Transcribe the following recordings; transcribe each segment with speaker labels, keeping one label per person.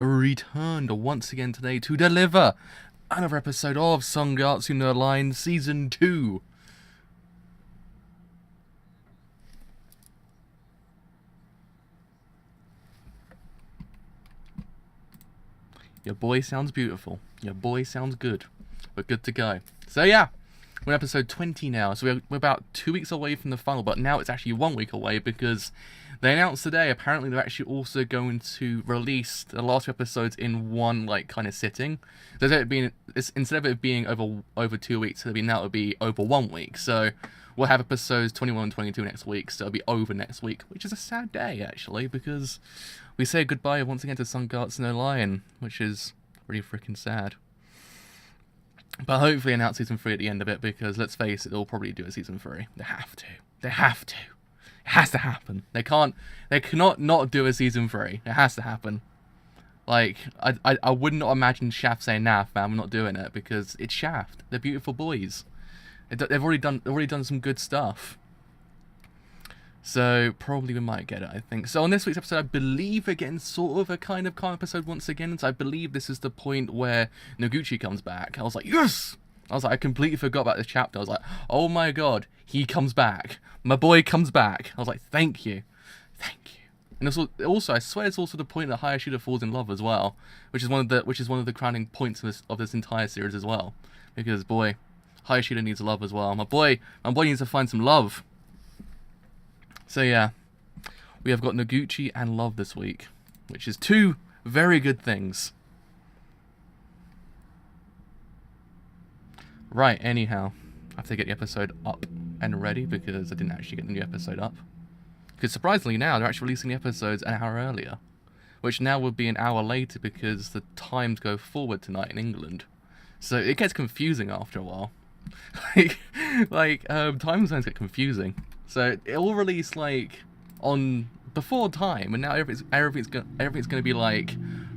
Speaker 1: returned once again today to deliver another episode of Sangatsu no Line Season 2. Your boy sounds beautiful. Your boy sounds good. We're good to go. So yeah, we're on episode 20 now. So we're about 2 weeks away from the final, but now it's actually 1 week away because they announced today apparently they're actually also going to release the last two episodes in one kind of sitting. So instead of it being over 2 weeks, it'll be over 1 week. So we'll have episodes 21 and 22 next week, so it'll be over next week, which is a sad day actually because we say goodbye once again to Sangatsu no Lion, which is really freaking sad. But hopefully announce season 3 at the end of it, because let's face it, they'll probably do a season 3. They have to. They have to. It has to happen. They cannot not do a season 3. It has to happen. I would not imagine Shaft saying, nah, fam, we're not doing it, because it's Shaft. They're beautiful boys. They've already done some good stuff. So probably we might get it, I think. So on this week's episode, I believe we're getting sort of a kind of calm episode once again. So I believe this is the point where Noguchi comes back. I was like, yes! I completely forgot about this chapter. I was like, oh my god, he comes back. My boy comes back. I was like, thank you. Thank you. And also, I swear it's also the point that Hayashida falls in love as well, which is one of the crowning points of this entire series as well. Because boy, Hayashida needs love as well. My boy needs to find some love. So yeah, we have got Noguchi and love this week, which is two very good things. Right, anyhow, I have to get the episode up and ready because I didn't actually get the new episode up. Because surprisingly now, they're actually releasing the episodes an hour earlier, which now would be an hour later because the times go forward tonight in England. So it gets confusing after a while. Time zones get confusing. So it will release on before time, and now everything's gonna be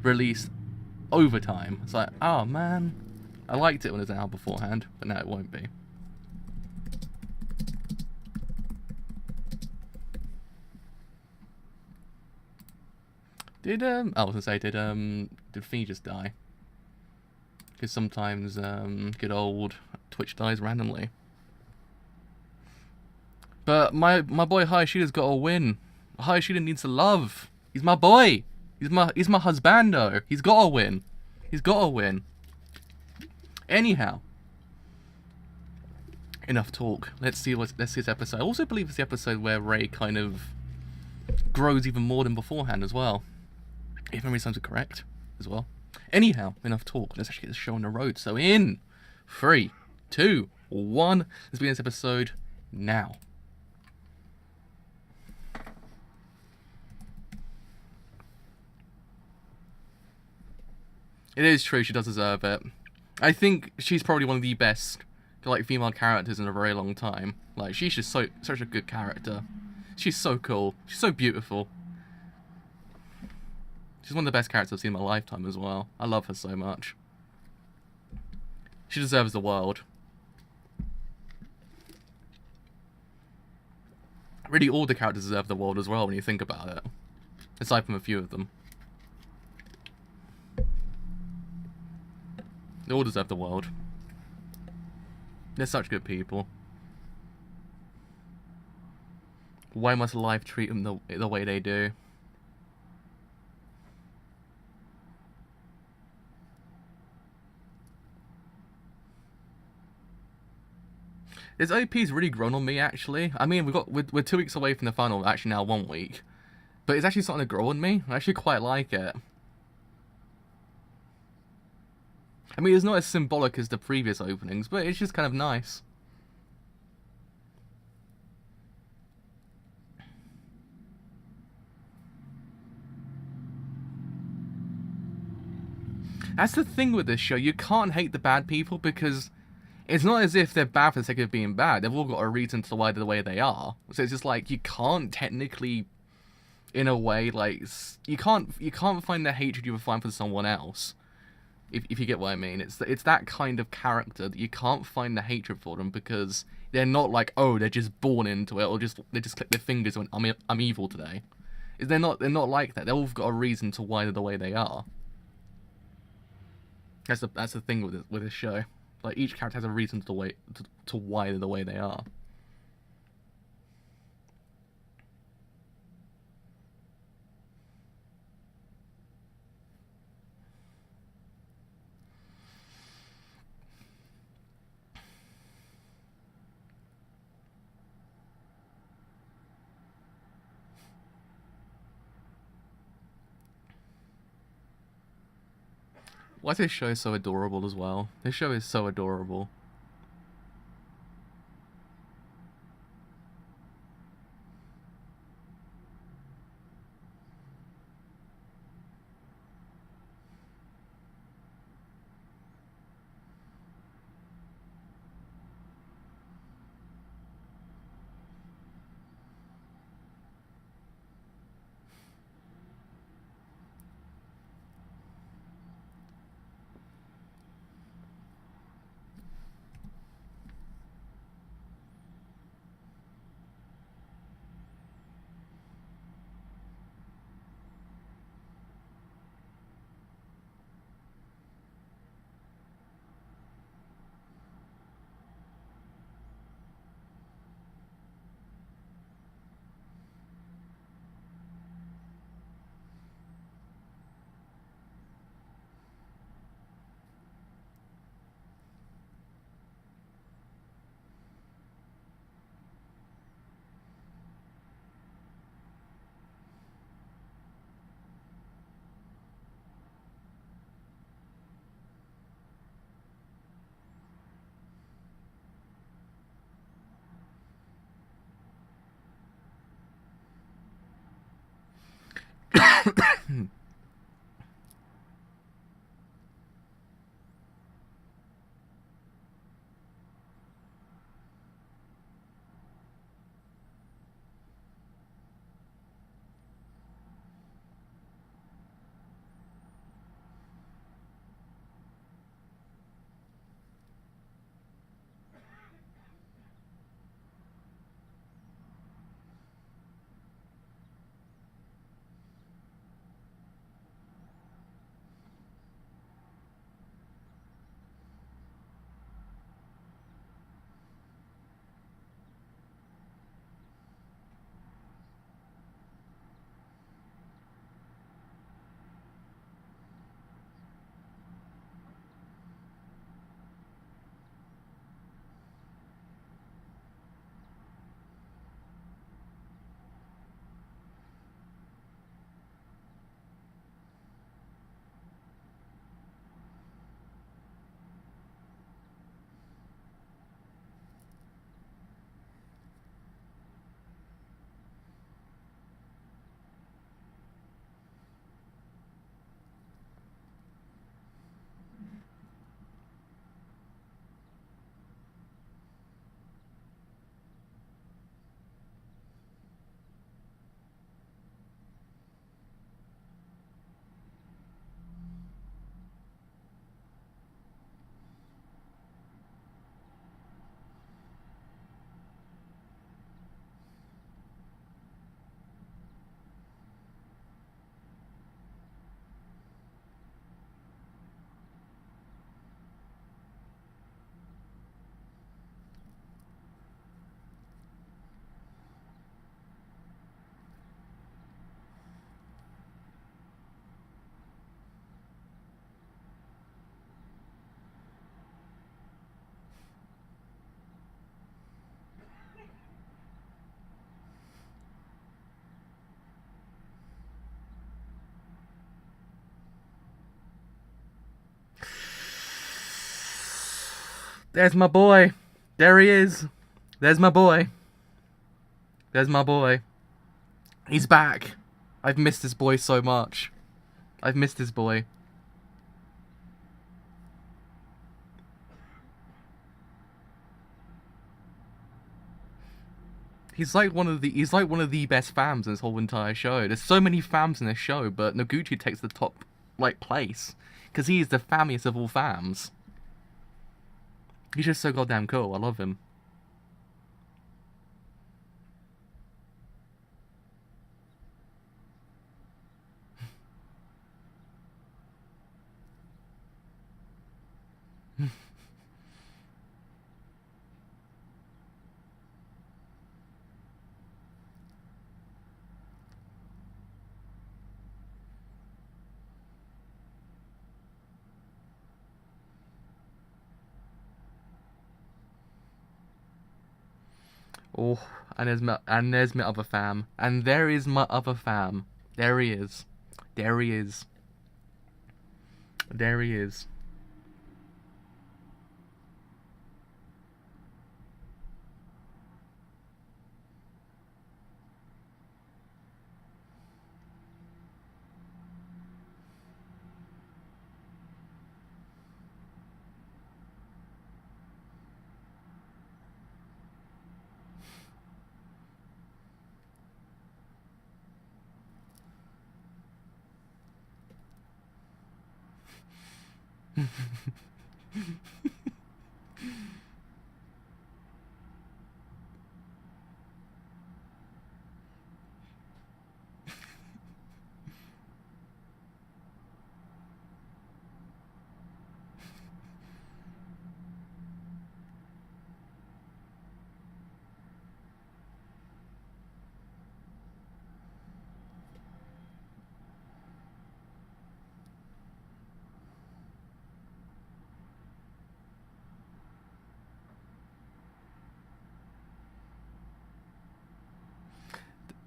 Speaker 1: released over time. It's like, oh man, I liked it when it was an hour beforehand, but now it won't be. Did Fee just die? Because sometimes good old Twitch dies randomly. But my boy Hayashida's got to win. Hayashida needs to love. He's my boy. He's my husbando. He's got to win. He's got to win. Anyhow, enough talk. Let's see this episode. I also believe it's the episode where Rei kind of grows even more than beforehand as well. If memory serves correct as well. Anyhow, enough talk. Let's actually get the show on the road. So in 3, 2, 1, let's begin this episode now. It is true, she does deserve it. I think she's probably one of the best female characters in a very long time. She's just such a good character. She's so cool. She's so beautiful. She's one of the best characters I've seen in my lifetime as well. I love her so much. She deserves the world. Really, all the characters deserve the world as well when you think about it. Aside from a few of them. They all deserve the world. They're such good people. Why must life treat them the way they do? This OP's really grown on me, actually. I mean, we're 2 weeks away from the final, actually now 1 week. But it's actually starting to grow on me. I actually quite like it. I mean, it's not as symbolic as the previous openings, but it's just kind of nice. That's the thing with this show. You can't hate the bad people because it's not as if they're bad for the sake of being bad. They've all got a reason to why they're the way they are. So it's just you can't technically, in a way, you can't find the hatred you would find for someone else. If you get what I mean. It's that kind of character that you can't find the hatred for them because they're not oh, they're just born into it, or they just click their fingers when I'm evil today. They're not like that. They've all got a reason to why they're the way they are. That's the thing with this show. Like each character has a reason to why they're the way they are. Why is this show so adorable as well? This show is so adorable. There's my boy. There he is. There's my boy. There's my boy. He's back. I've missed this boy so much. I've missed this boy. He's like one of the best fams in this whole entire show. There's so many fams in this show, but Noguchi takes the top place because he is the fammiest of all fams. He's just so goddamn cool. I love him. Oh, and there's my other fam. And there is my other fam. There he is. There he is. There he is.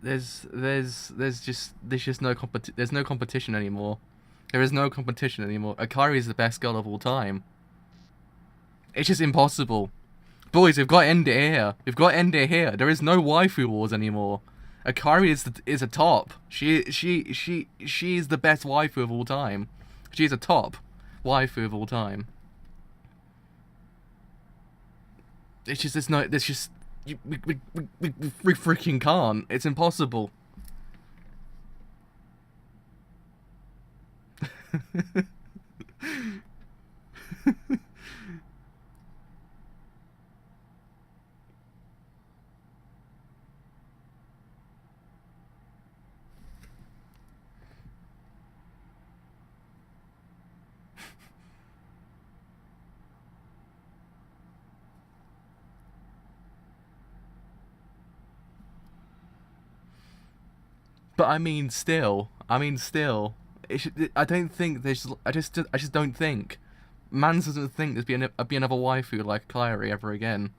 Speaker 1: There's just no competition anymore. There is no competition anymore. Akari is the best girl of all time. It's just impossible. Boys, we've got to end it here. We've got to end it here. There is no waifu wars anymore. Akari is a top. She is the best waifu of all time. She's a top waifu of all time. It's just there's no there's just we freaking can't. It's impossible. But I mean, still. I don't think there's. I just don't think. Mans doesn't think there's be another waifu like Kairi ever again.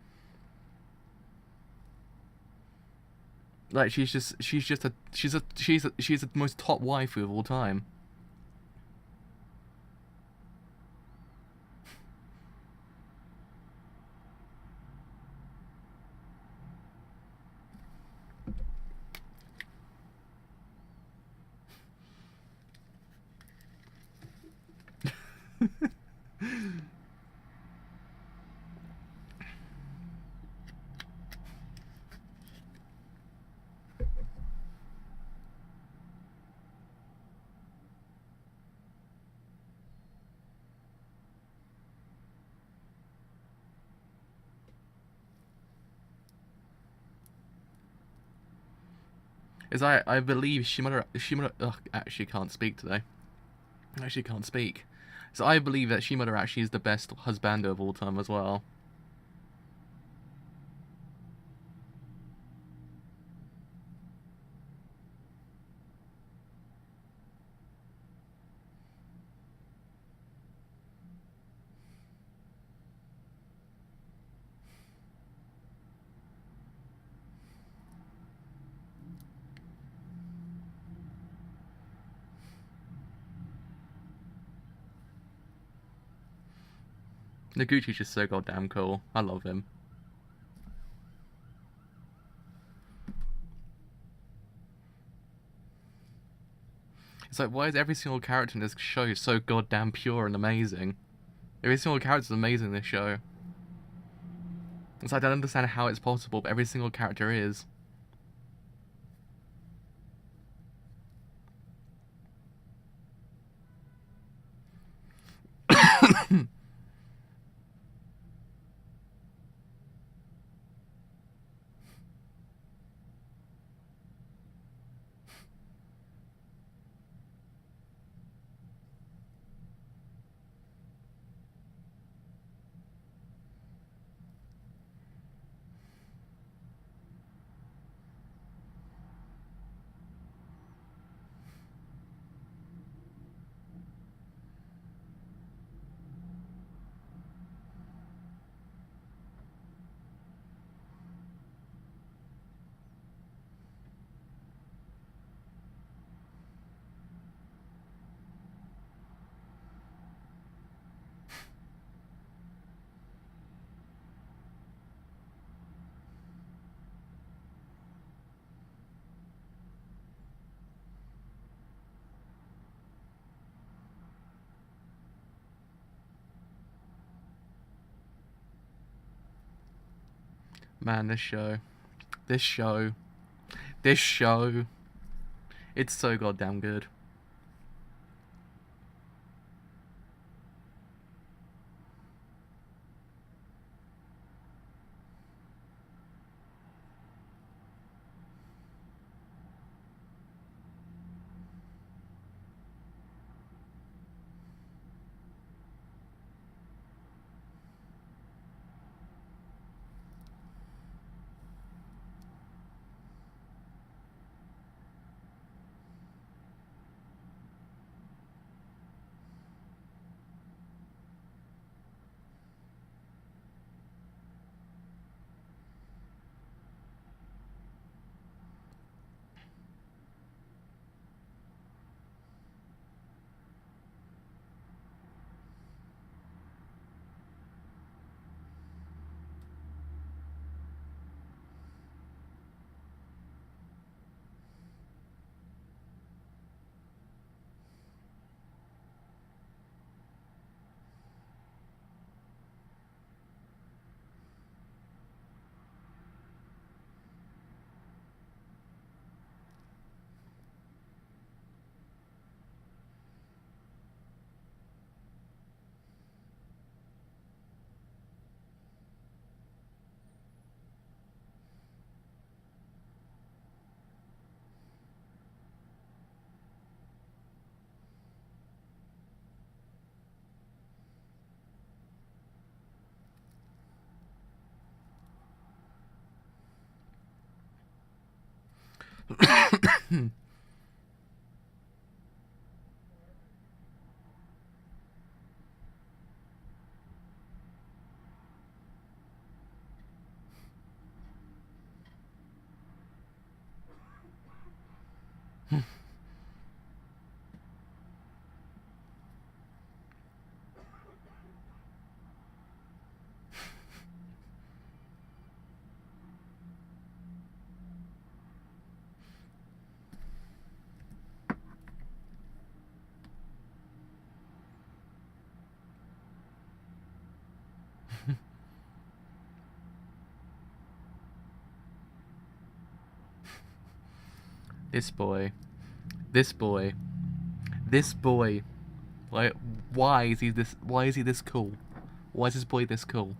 Speaker 1: Like she's the most top waifu of all time. I believe Shimura actually can't speak today. Actually can't speak. So I believe that Shimura actually is the best husbando of all time as well. Noguchi's just so goddamn cool. I love him. It's like, why is every single character in this show so goddamn pure and amazing? Every single character is amazing in this show. It's like, I don't understand how it's possible, but every single character is. Man, this show, this show, it's so goddamn good. This boy. This boy. This boy. Like, why is he this cool? Why is this boy this cool?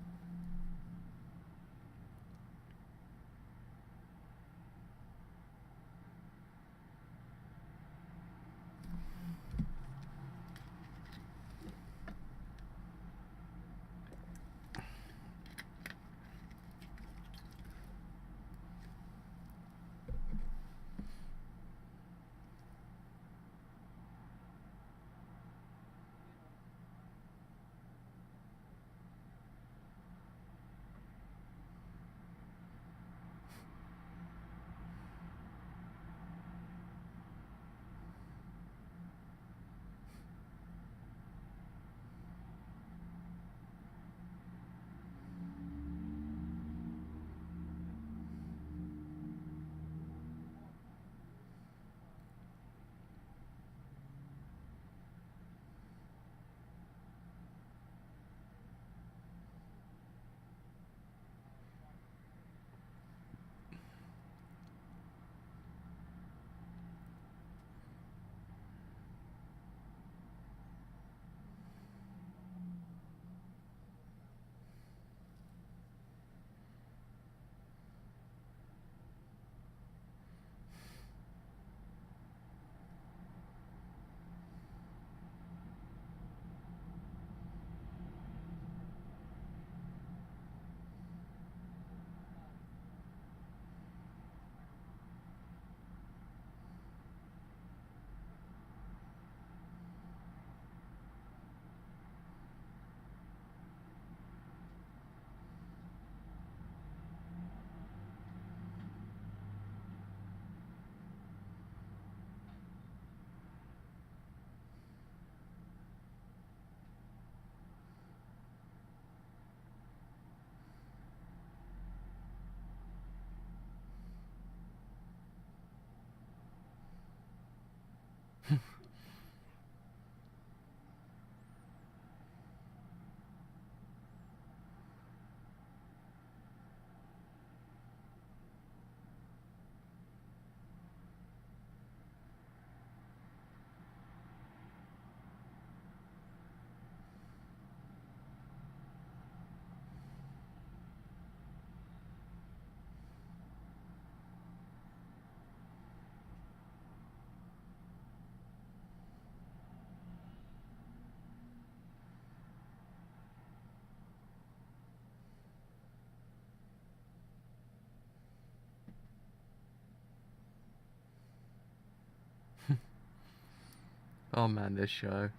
Speaker 1: Oh man, this show.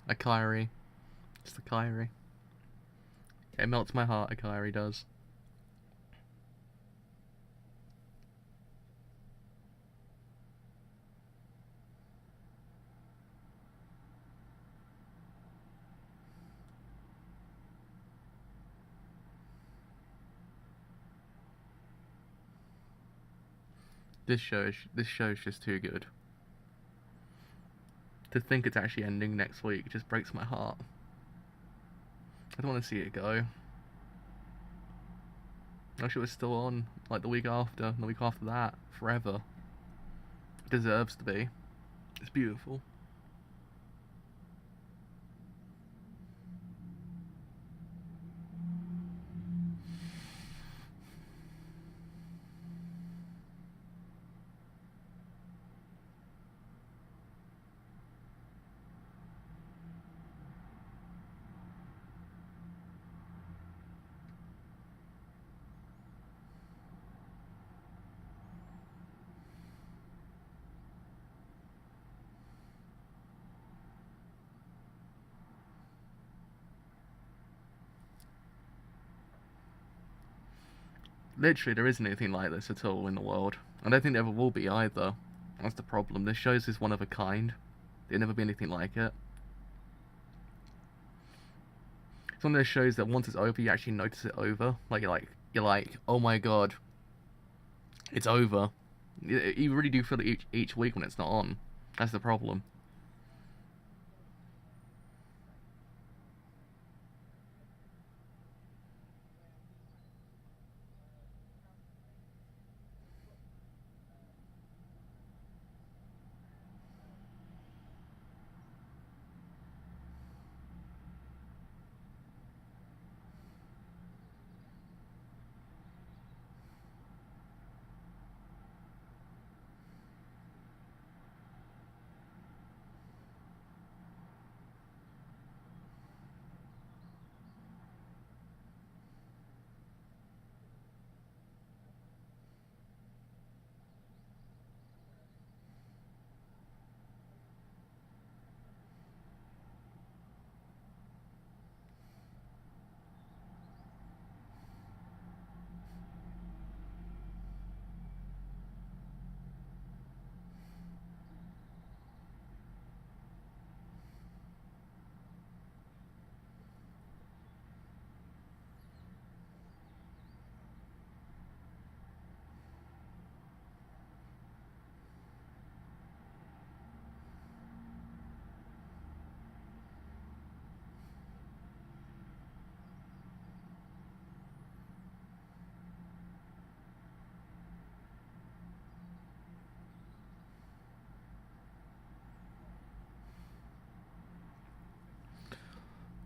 Speaker 1: Akari. It's Akari. It melts my heart, Akari does. This show is just too good. To think it's actually ending next week just breaks my heart. I don't want to see it go. I wish it was still on, like the week after, and the week after that, forever. It deserves to be. It's beautiful. Literally, there isn't anything like this at all in the world. I don't think there ever will be either. That's the problem. This show's is one of a kind. There'll never be anything like it. It's one of those shows that once it's over, you actually notice it over. Like you're like, oh my god, it's over. You really do feel it each week when it's not on. That's the problem.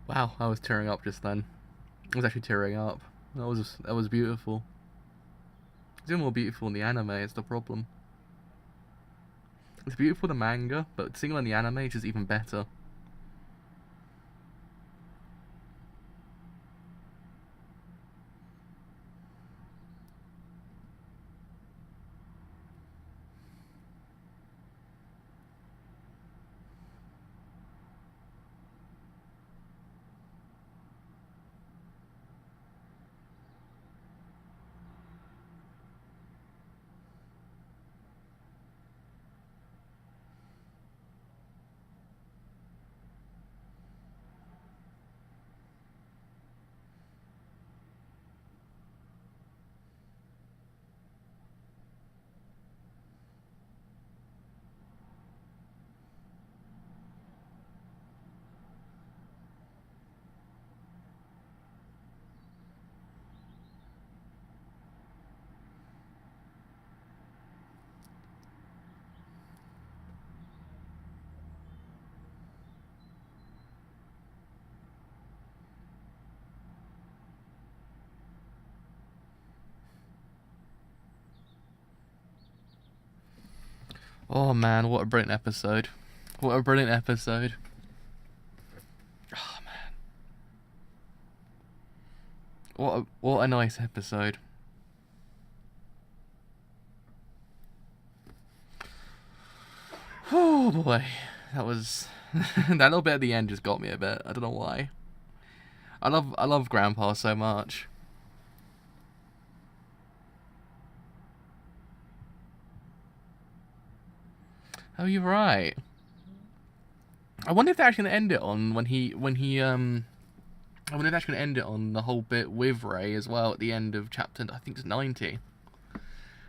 Speaker 1: Wow, I was tearing up just then. I was actually tearing up. That was beautiful. It's even more beautiful in the anime. Is the problem. It's beautiful in the manga, but seeing it in the anime is just even better. Oh man, what a brilliant episode. What a brilliant episode. Oh man. What a nice episode. Oh boy. That was that little bit at the end just got me a bit. I don't know why. I love Grandpa so much. Oh, you're right. I wonder if they're actually gonna end it on when he I wonder if they're actually gonna end it on the whole bit with Ray as well at the end of chapter, I think it's 90.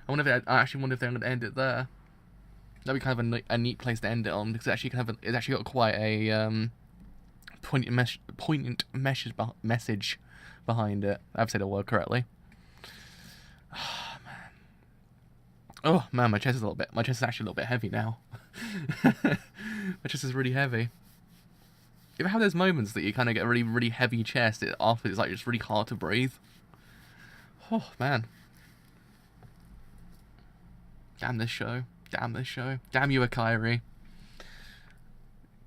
Speaker 1: I actually wonder if they're gonna end it there. That'd be kind of a neat place to end it on, because it's actually got quite a poignant message behind it. I've said the word correctly. Oh man, my chest is actually a little bit heavy now. My chest is really heavy. You ever have those moments that you kind of get a really, really heavy chest, after it's like just really hard to breathe? Oh man. Damn this show. Damn this show. Damn you, Akiri.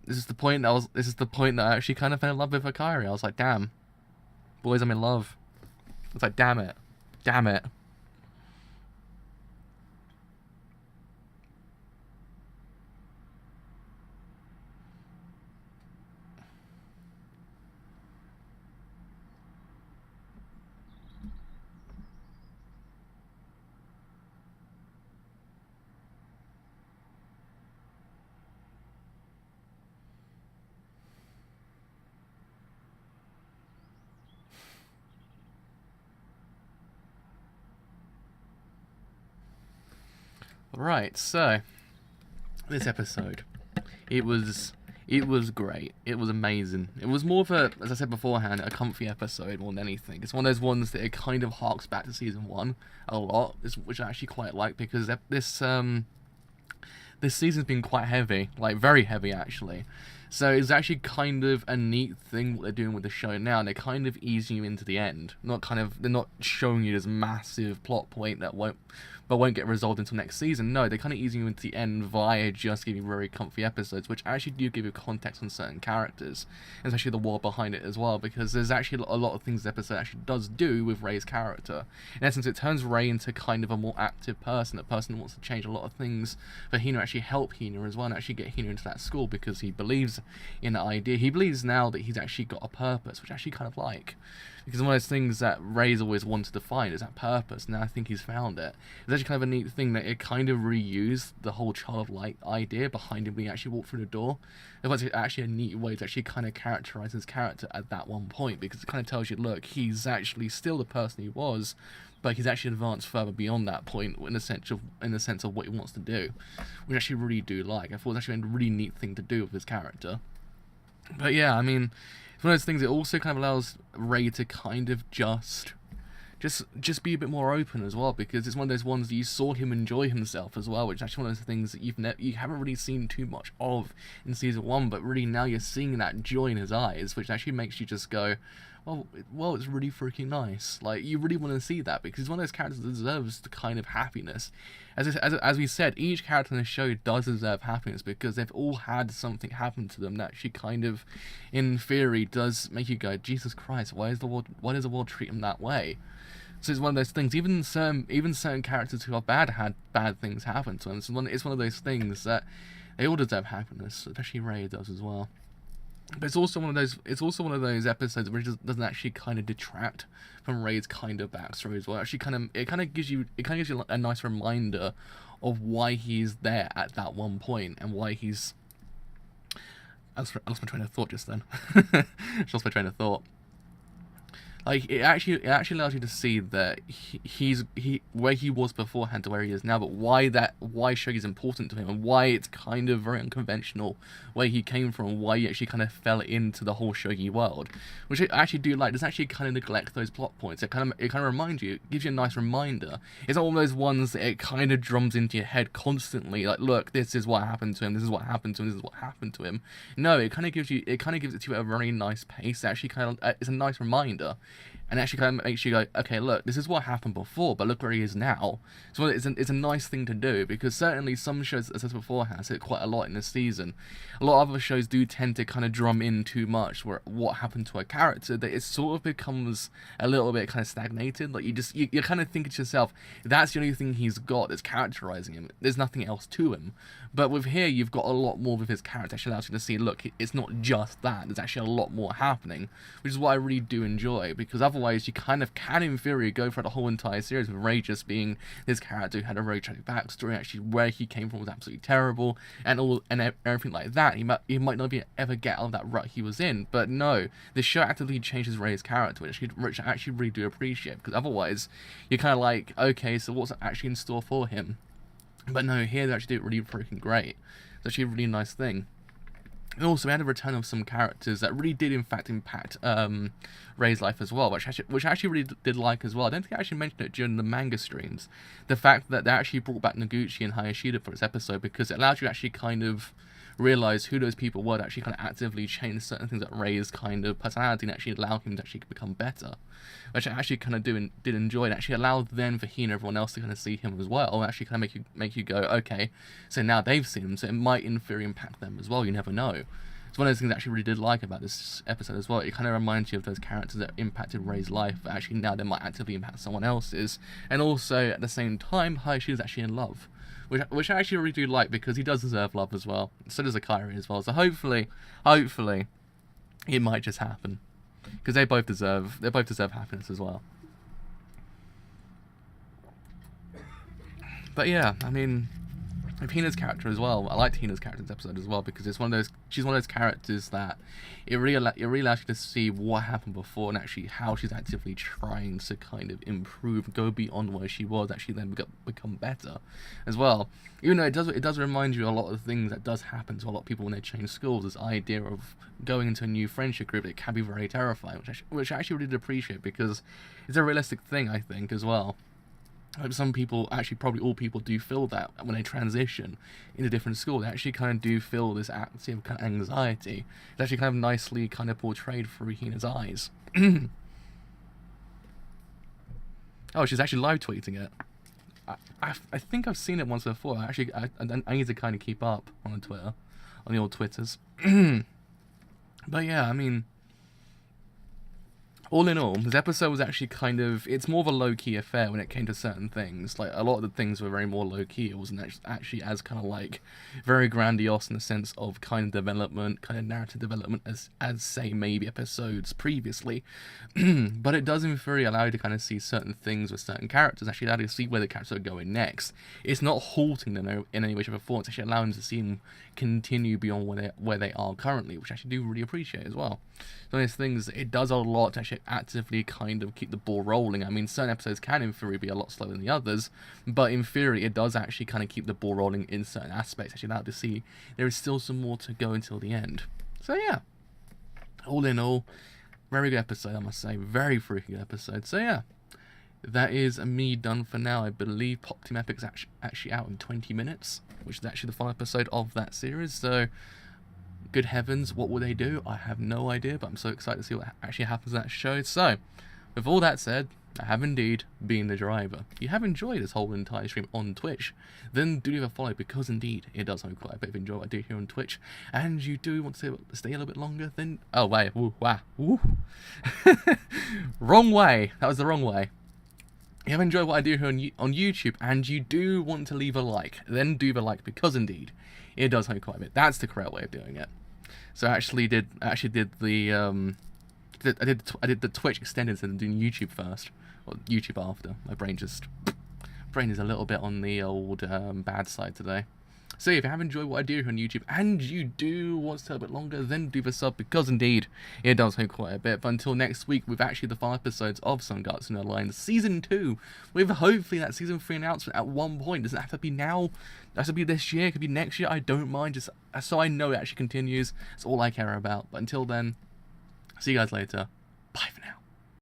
Speaker 1: This is the point that I actually kind of fell in love with Akiri. I was like, damn. Boys, I'm in love. It's like, damn it. Damn it. Right, so this episode, it was great. It was amazing. It was more of a, as I said beforehand, a comfy episode more than anything. It's one of those ones that it kind of harks back to season 1 a lot, which I actually quite like, because this season's been quite heavy, like very heavy actually. So it's actually kind of a neat thing what they're doing with the show now, and they're kind of easing you into the end. They're not showing you this massive plot point that won't get resolved until next season. No, they're kind of easing you into the end via just giving very comfy episodes, which actually do give you context on certain characters, and especially the war behind it as well, because there's actually a lot of things the episode actually does do with Ray's character. In essence, it turns Ray into kind of a more active person, a person who wants to change a lot of things for Hina, actually help Hina as well, and actually get Hina into that school, because he believes in the idea. He believes now that he's actually got a purpose, which I actually kind of like. Because one of those things that Ray's always wanted to find is that purpose. Now I think he's found it. It's actually kind of a neat thing that it kind of reused the whole childlike idea behind him when he actually walked through the door. It was actually a neat way to actually kind of characterize his character at that one point, because it kind of tells you, look, he's actually still the person he was, but he's actually advanced further beyond that point in the sense of what he wants to do, which I actually really do like. I thought it was actually a really neat thing to do with his character. But yeah, I mean, it's one of those things. It also kind of allows Ray to kind of just be a bit more open as well, because it's one of those ones that you saw him enjoy himself as well, which is actually one of those things that you haven't really seen too much of in season 1, but really now you're seeing that joy in his eyes, which actually makes you just go, well, it's really freaking nice. Like, you really want to see that, because he's one of those characters that deserves the kind of happiness. As we said, each character in the show does deserve happiness, because they've all had something happen to them that actually kind of, in theory, does make you go, Jesus Christ, why does the world treat him that way? So it's one of those things. Even certain characters who are bad had bad things happen to them. It's one of those things that they all deserve happiness, especially Ray does as well. But it's also one of those episodes which doesn't actually kind of detract from Ray's kind of backstory as well. Actually, it kind of gives you a nice reminder of why he's there at that one point, and why he's. I lost my train of thought just then. Lost my train of thought. Like, it actually allows you to see that he's where he was beforehand to where he is now, but why Shogi is important to him, and why it's kind of very unconventional where he came from, and why he actually kind of fell into the whole Shogi world, which I actually do like. Doesn't actually kind of neglect those plot points. It kind of reminds you, it gives you a nice reminder. It's not one of those ones that it kind of drums into your head constantly, like, look, this is what happened to him, this is what happened to him, this is what happened to him. No, it kind of gives it to you at a very nice pace. It actually it's a nice reminder. and actually kind of makes you go, okay, look, this is what happened before, but look where he is now. So it's a nice thing to do, because certainly some shows, as I said before, has it quite a lot in this season. A lot of other shows do tend to kind of drum in too much where what happened to a character, that it sort of becomes a little bit kind of stagnated. Like you're kind of thinking to yourself, that's the only thing he's got that's characterizing him. There's nothing else to him. But with here, you've got a lot more with his character. Actually allows you to see, look, it's not just that. There's actually a lot more happening, which is what I really do enjoy, because otherwise you kind of can, in theory, go for the whole entire series with Ray just being this character who had a very tragic backstory. Actually, where he came from was absolutely terrible, and everything like that. He might not be ever get out of that rut he was in. But no, the show actively changes Ray's character, which I actually really do appreciate, because otherwise you're kind of like, okay, so what's actually in store for him? But no, here they actually do it really freaking great. It's actually a really nice thing. And also, we had a return of some characters that really did, in fact, impact Ray's life as well, which I actually really did like as well. I don't think I actually mentioned it during the manga streams. The fact that they actually brought back Noguchi and Hayashida for this episode, because it allows you to actually kind of realize who those people were that actually kind of actively change certain things that Ray's kind of personality, and actually allow him to actually become better, which I actually kind of did enjoy, and actually allowed then for he and everyone else to kind of see him as well, and actually kind of make you go, okay, so now they've seen him, so it might in theory impact them as well. You never know. It's one of those things I actually really did like about this episode as well. It kind of reminds you of those characters that impacted Ray's life, but actually now they might actively impact someone else's, and also at the same time, Hayashida's actually in love. Which I actually really do like, because he does deserve love as well. So does Akari as well. So hopefully, it might just happen, because they both deserve happiness as well. But yeah, I mean, with Hina's character as well, I liked Hina's character in this episode as well, because it's she's one of those characters that it really allows you to see what happened before, and actually how she's actively trying to kind of improve, go beyond where she was, actually then become better as well. Even though it does remind you a lot of things that does happen to a lot of people when they change schools. This idea of going into a new friendship group, it can be very terrifying, which I actually really did appreciate, because it's a realistic thing, I think, as well. Some people, actually probably all people, do feel that when they transition in a different school. They actually kind of do feel this active kind of anxiety. It's actually kind of nicely kind of portrayed through Hina's eyes. Oh, she's actually live tweeting it. I think I've seen it once before. I need to kind of keep up on Twitter, on the old Twitters. But yeah, I mean, all in all, this episode was actually kind of, it's more of a low-key affair when it came to certain things. Like, a lot of the things were very more low-key. It wasn't actually as kind of like very grandiose in the sense of kind of development, kind of narrative development as say maybe episodes previously. But it does in theory allow you to kind of see certain things with certain characters, actually allow you to see where the characters are going next. It's not halting them in any way, shape or form. It's actually allowing them to see them continue beyond where they are currently, which I actually do really appreciate as well. So these things, it does a lot to actually actively kind of keep the ball rolling. I mean, certain episodes can in theory be a lot slower than the others, but in theory it does actually kind of keep the ball rolling in certain aspects, actually allow to see there is still some more to go until the end. So yeah, all in all, very good episode, I must say. Very freaking good episode. So yeah, that is me done for now. I believe Pop Team Epic's actually out in 20 minutes, which is actually the final episode of that series. So good heavens, what will they do? I have no idea, but I'm so excited to see what actually happens in that show. So, with all that said, I have indeed been the driver. If you have enjoyed this whole entire stream on Twitch, then do leave a follow, because indeed it does have quite a bit of enjoy what I do here on Twitch, and you do want to stay a little bit longer, then oh wait, ooh, wow, ooh. Wrong way. That was the wrong way. If you have enjoyed what I do here on YouTube, and you do want to leave a like, then do the like, because indeed it does help quite a bit. That's the correct way of doing it. So I actually did the I did the Twitch extended instead of doing YouTube first, or YouTube after. My brain is a little bit on the old bad side today. So if you have enjoyed what I do here on YouTube, and you do want to stay a bit longer, then do the sub, because indeed it does help quite a bit. But until next week, with actually the 5 episodes of Sangatsu no Line Season 2, with hopefully that Season 3 announcement at one point. Doesn't have to be now, it has to be this year, it could be next year, I don't mind, just so I know it actually continues. That's all I care about. But until then, see you guys later. Bye for now.